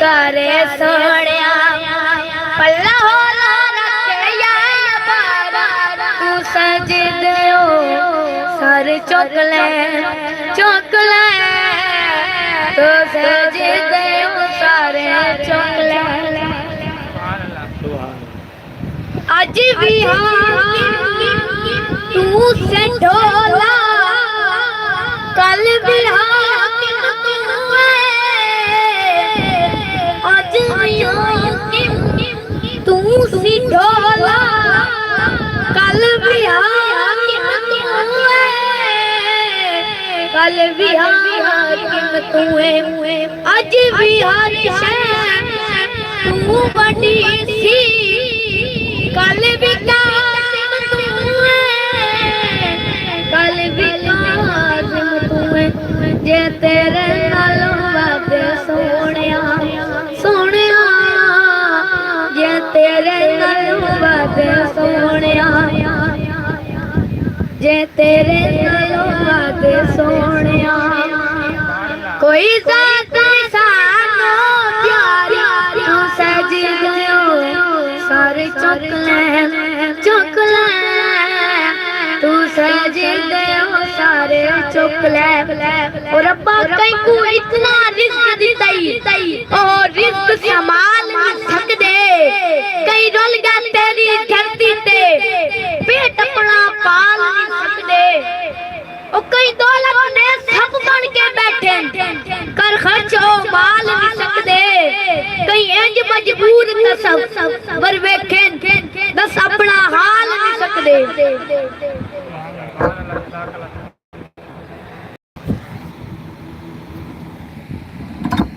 करे सोनिया पल्ला होला रखे या तू सजदे सर चुकले तो सजदे सारे चुकले आज भी तू से ढोला कल भी आज भी तू सी ढोला कल भी तू है आज भी हर तू बड़ी सी कल भी कल भी तू है जे तेरे नालों बात सोनिया सोनिया जे तेरे नालों बात सोनिया जे तेरे नालों बात सोनिया कोई जात सानो प्यारी तू सज गयो सारे चुकले तू सज गयो सारे चुकले और रब्बा कई को इतना रिस्क दिताई और रिस्क संभाल नहीं सकदे कई रुल गया तेरी धरती ते पेट अपना पाल नहीं सकदे ओ कई दौलत ने सब बन के बैठे कर खर्च ओ माल नहीं सकदे कई इंज मजबूर कसम वर वेखे दस अपना हाल नहीं सकदे।